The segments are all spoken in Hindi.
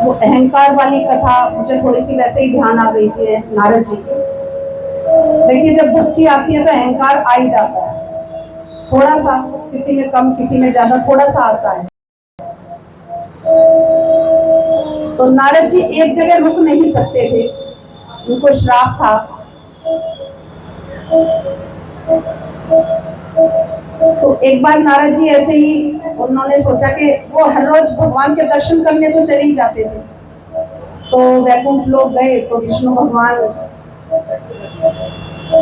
वो अहंकार वाली कथा मुझे थोड़ी सी वैसे ही ध्यान आ गई थी नारद जी की। देखिए, जब भक्ति आती है तो अहंकार आ ही जाता है, थोड़ा सा, किसी में कम किसी में ज्यादा, थोड़ा सा आता है। तो नारद जी एक जगह रुक नहीं सकते थे, उनको श्राप था। तो एक बार नारद जी ऐसे ही उन्होंने सोचा कि वो हर रोज भगवान के दर्शन करने तो चले ही जाते थे। तो वैकुंठ लोग गए तो विष्णु भगवान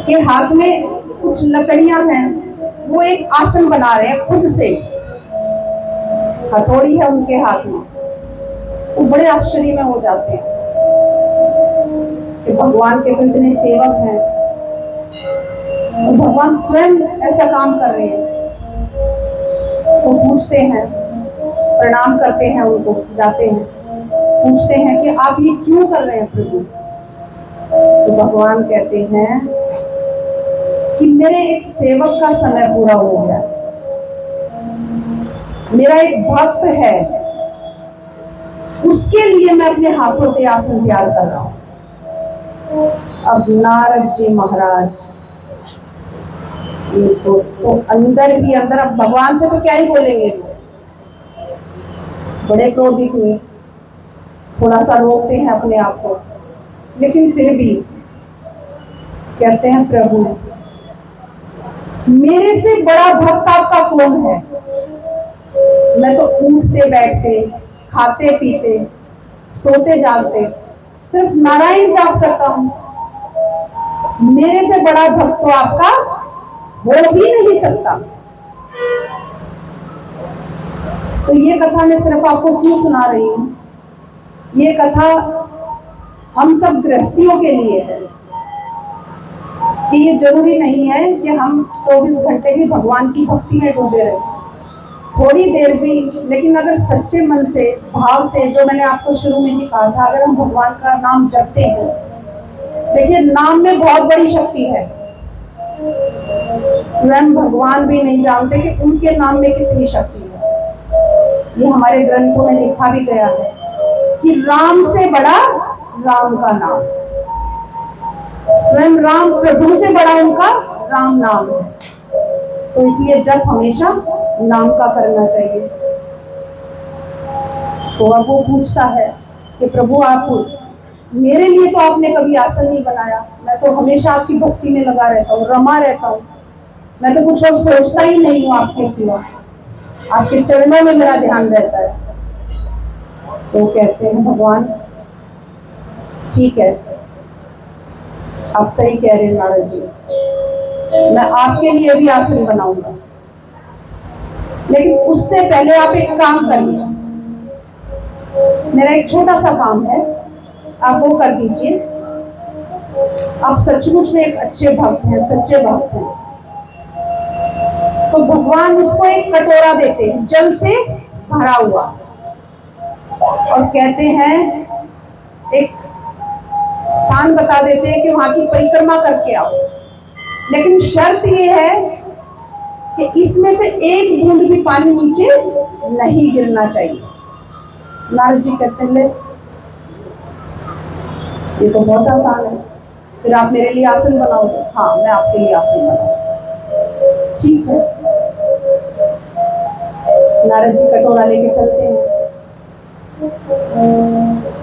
के हाथ में कुछ लकड़ियां हैं, वो एक आसन बना रहे हैं खुद से, हथौड़ी है उनके हाथ में। वो बड़े आश्चर्य में हो जाते हैं कि भगवान के तो इतने सेवक हैं और भगवान स्वयं ऐसा काम कर रहे हैं। वो पूछते हैं, प्रणाम करते हैं उनको, जाते हैं, पूछते हैं कि आप ये क्यों कर रहे हैं प्रभु। तो भगवान कहते हैं कि मेरे एक सेवक का समय पूरा हो गया, मेरा एक भक्त है, उसके लिए मैं अपने हाथों से आसन तैयार कर रहा हूं। अब नारद जी महाराज तो अंदर ही अंदर, अब भगवान से तो क्या ही बोलेंगे, बड़े क्रोधित हुए, थोड़ा सा रोकते हैं अपने आप को, लेकिन फिर भी कहते हैं प्रभु, मेरे से बड़ा भक्त आपका कौन है। मैं तो उठते बैठते, खाते पीते, सोते जागते सिर्फ नारायण जाप करता हूं, मेरे से बड़ा भक्त तो आपका हो ही नहीं सकता। तो ये कथा मैं सिर्फ आपको क्यों सुना रही हूं, ये कथा हम सब गृहस्थियों के लिए है कि ये जरूरी नहीं है कि हम 24 घंटे भी भगवान की भक्ति में डूबे रहे, थोड़ी देर भी, लेकिन अगर सच्चे मन से, भाव से, जो मैंने आपको शुरू में ही कहा था, अगर हम भगवान का नाम जपते हैं, देखिए नाम में बहुत बड़ी शक्ति है। स्वयं भगवान भी नहीं जानते कि उनके नाम में कितनी शक्ति है। ये हमारे ग्रंथों में लिखा भी गया है कि राम से बड़ा राम का नाम, स्वयं राम प्रभु से बड़ा उनका राम नाम है। तो इसलिए जप हमेशा नाम का करना चाहिए। तो अब वो पूछता है कि प्रभु, आप मेरे लिए तो आपने कभी आसन नहीं बनाया, मैं तो हमेशा आपकी भक्ति में लगा रहता हूँ, रमा रहता हूँ, मैं तो कुछ और सोचता ही नहीं हूँ आपके सिवा, आपके चरणों में मेरा ध्यान रहता है। तो कहते हैं भगवान, ठीक है, आप सही कह रहे हैं नारद जी, मैं आपके लिए भी आसन बनाऊंगा, लेकिन उससे पहले आप एक काम करिए, मेरा एक छोटा सा काम है, आप वो कर दीजिए। आप सचमुच में एक अच्छे भक्त हैं, सच्चे भक्त हैं। तो भगवान उसको एक कटोरा देते हैं जल से भरा हुआ, और कहते हैं, एक स्थान बता देते हैं कि वहां की परिक्रमा करके आओ, लेकिन शर्त ये है कि इसमें से एक बूंद भी पानी नीचे नहीं गिरना चाहिए। नारद जी कहते हैं, ये तो बहुत आसान है, फिर आप मेरे लिए आसन बनाओगे? हाँ, मैं आपके लिए आसन बनाऊंगा। ठीक है। नारद जी कटोरा लेके चलते हैं।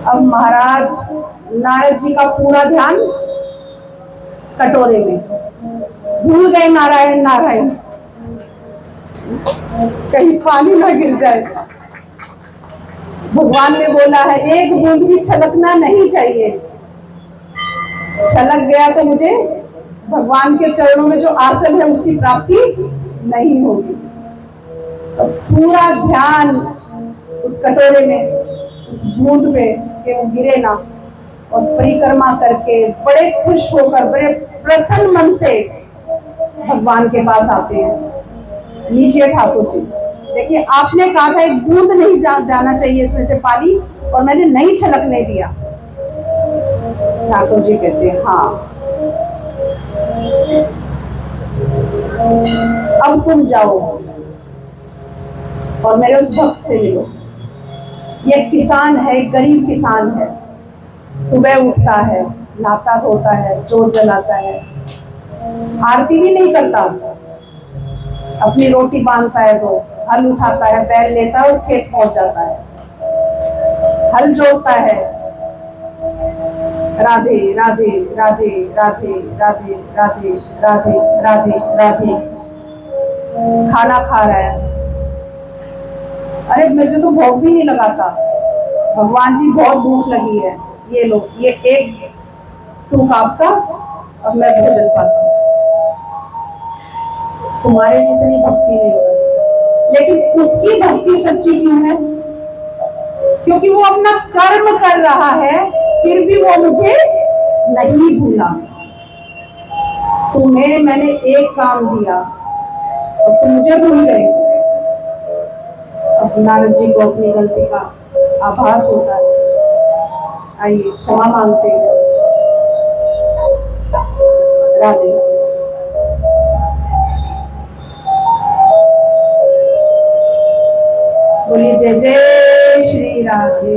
अब महाराज, नारद जी का पूरा ध्यान कटोरे में, भूल गए नारायण नारायण, कहीं पानी ना गिर जाए। भगवान ने बोला है एक बूंद भी छलकना नहीं चाहिए, छलक गया तो मुझे भगवान के चरणों में जो आसन है उसकी प्राप्ति नहीं होगी। तो पूरा ध्यान उस कटोरे में, उस बूंद पे कि वो गिरे ना, और परिक्रमा करके बड़े खुश होकर, बड़े प्रसन्न मन से भगवान के पास आते हैं। लीजिए ठाकुर जी, देखिए आपने कहा था एक बूंद नहीं जाना चाहिए इसमें से पानी, और मैंने नहीं छलकने दिया। ठाकुर जी कहते हैं, हाँ, अब तुम जाओ और मेरे उस भक्त से मिलो। ये किसान है, गरीब किसान है, सुबह उठता है, नहाता धोता है, जोत जलाता है, आरती भी नहीं करता, अपनी रोटी बांधता है, तो हल उठाता है, बैल लेता है और खेत पहुंच जाता है, हल जोतता है, राधे राधे राधे राधे राधे राधे राधे राधे राधे, खाना खा रहा है। अरे मुझे तो भोग भी नहीं लगाता, भगवान जी बहुत भूख लगी है, ये लो, ये एक टूक आपका, अब मैं भोजन पाता हूँ। तुम्हारे जितनी भक्ति नहीं होगी, लेकिन उसकी भक्ति सच्ची क्यों है? क्योंकि वो अपना कर्म कर रहा है, फिर भी वो मुझे नहीं भूला। तुम्हें मैंने एक काम दिया और तुम मुझे भूल गए। अब नारद जी को अपनी गलती का आभास होता है। आइए क्षमा मांगते हैं। राधे। बोलिए जय जय श्री राधे।